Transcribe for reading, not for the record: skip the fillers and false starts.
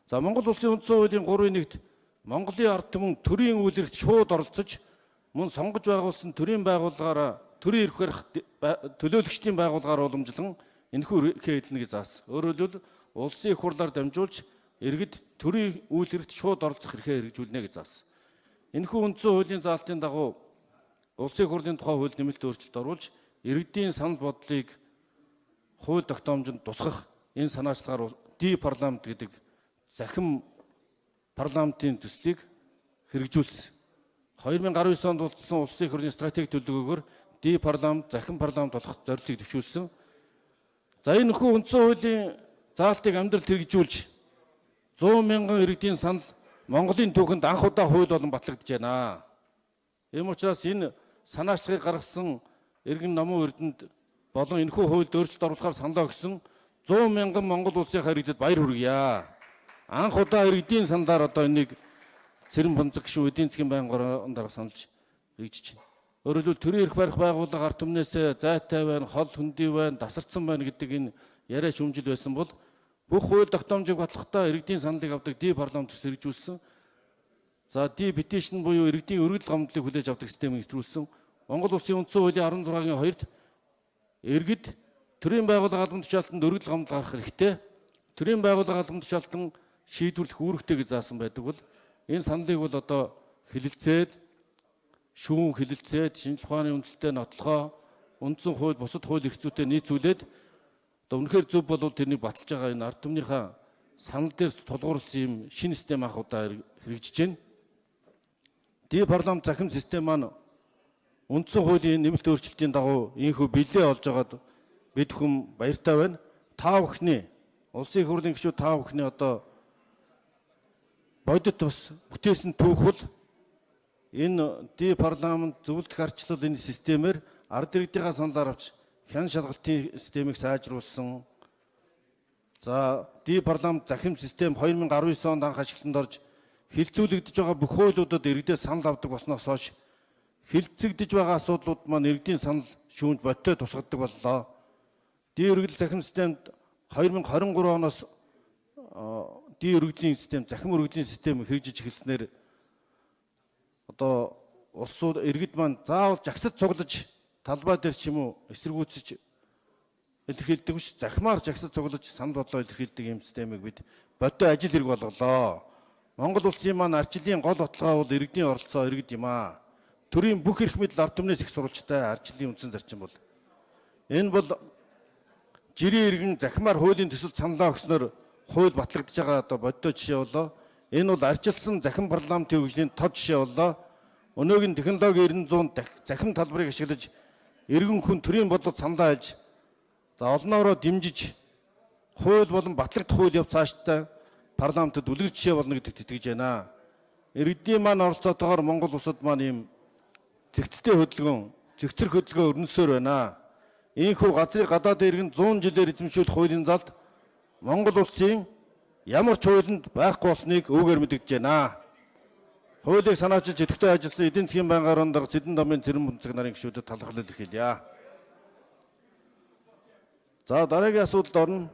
За Монгол Улсын үндсэн хуулийн 3-1-т Монголын ард түмэн төрийн үйл хэрэгт шууд оролцож мөн сонгож байгуулсан төрийн байгууллагаараа төрийн эрх барих төлөөлөгчдийн байгууллагаар уламжлан энэхүү эрхээ хэлнэ гэж заасан. Өөрөөр хэлбэл улсын их хурлаар дамжуулж иргэд төрийн үйл хэрэгт шууд оролцох эрхээ хэрэгжүүлнэ гэж заасан. Энэхүү үндсэн хуулийн заалтын дагуу улсын их хурлын тухай хууль нэмэлт өөрчлөлт оруулж иргэдийн санал бодлыг хууль тогтоомжинд тусгах энэ санаачлагаар парламент гэдэг захим парламентын төслийг хэрэгжүүлсэн. 2019 онд болцсон улсын их хурлын стратеги төлөвлөгөөгөөр парламент захим парламент болох зорилтыг төвшүүлсэн. За энэ нөхөө үндсэн хуулийн заалтыг амьдралд хэрэгжүүлж 100 мянган иргэдийн санал Монголын түүхэнд анх удаа хууль болон батлагдж байна. Ийм учраас энэ санаачлагыг гаргасан иргэн номын эрдэнэд болон энэхүү хуульд өөрчлөлт оруулахаар саналаа өгсөн 100 мянган Монгол улсын иргэдэд баяр хүргье. Анх удаа иргэдийн саналаар одоо энийг Цэрэн Бонцог гишүүн эдийн засгийн байнгын дарга саналж хэрэгжиж байна. Өөрөөр хэлбэл төрийн эрх барих байгууллага ард түмнээс зайтай байна, хол хөндий байна, тасарсан байна гэдэг энэ яриа шүүмжил байсан бол бүх хууль тогтоомжийг батлахдаа иргэдийн саналыг авдаг парламент төс хэрэгжүүлсэн. За петишн буюу иргэдийн өргөдөл гомдлыг хүлээж авдаг системийг нэвтрүүлсэн. Монгол Улсын үндсэн хуулийн 16-гийн 2-д иргэд төрийн байгууллага албан тушаалтанд өргөдөл гомдол гаргах хэрэгтэй. Төрийн байгууллага албан тушаалтан шийдвэрлэх үүрэгтэй гэж заасан байдаг бол энэ саналыг бол одоо хэлэлцээд шүүн хэлэлцээд шинжлэх ухааны үндэслэлтэй нотлохоо үндсэн хууль бусад хууль эрх зүйтэй нийцүүлээд одоо үнэхээр зөв болвол тэрнийг баталж байгаа энэ ард түмнийхээ санал дээр тулгуурласан юм шинэ систем анх удаа хэрэгжиж байна. Парламент захим систем маань үндсэн хуулийн нэмэлт өөрчлөлтийн дагуу ийхүү бэлээ олж байгаад бид хүм баяртай байна. Та бүхний улсын их хурлын гишүүд та бүхний одоо бодит бас бүтээсэн түүхэл энэ парламент зөвлөлт харчлал энэ системээр ард иргэдийнхаа саналаар авч хян шалгалтын системийг сайжруулсан. За парламент захим систем 2019 онд анх ашиглалтанд орж хилцүүлэгдэж байгаа бүх хуулиудад иргэдээс санал авдаг болсноос хойш хилцэгдэж байгаа асуудлууд маань иргэдийн санал шүүнд бодтой тусгадаг боллоо. Өргөдөл захим системд 2023 оноос өргөдлийн систем, захим өргөдлийн систем хэрэгжиж эхэлснээр одоо улсууд иргэд маань заавал жагсаж цуглаж талбай дээр ч юм уу эсэргүүцэж илэрхийлдэг биш, захимаар жагсаж цуглаж санал бодлоо илэрхийлдэг юм системийг бид бодтой ажил хэрэг болголоо. Монгол улсын маань арчлалын гол баталгаа бол иргэдийн оролцоо иргэд юм аа. Төрийн бүх эрх мэдэл ард түмнээс их сурвалжтай арчлалын үндсэн зарчим бол энэ бол жирийн иргэн захимаар хуулийн төсөлд саналаа өгснөөр хууль батлагдж байгаа одоо бодтой жишээ болоо. Энэ бол арчилсан захим парламентын хөгжлийн тод жишээ болоо. Өнөөгийн технологи 900 захим талбарыг ашиглаж иргэн хүн төрийн бодлогод саналаа айлж олноороо дэмжиж хууль болон батлагдах хууль явц цаашдаа парламентод үлгэр жишээ болно гэдэгт итгэж байна. Иргэдийн маань оролцоотойгоор Монгол улсад маань ийм зэгцтэй хөдөлгөөн, зэгцэр хөдөлгөөн өрнөсөөр байна. Ийхүү газрын гадаад иргэн 100 жилээр эзэмшүүлэх хуулийн залд Монгол улсын ямар ч хуулинд байхгүй болсныг үүгээр мэдэгдэж байна. Хуулийг санаачилж идэвхтэй ажилласан эдийн засгийн байнгын дарга Цэдэн Домын Цэрэн Бонцог нарын гишүүдэд талархал илэрхийлье. За дараагийн асуулд орно.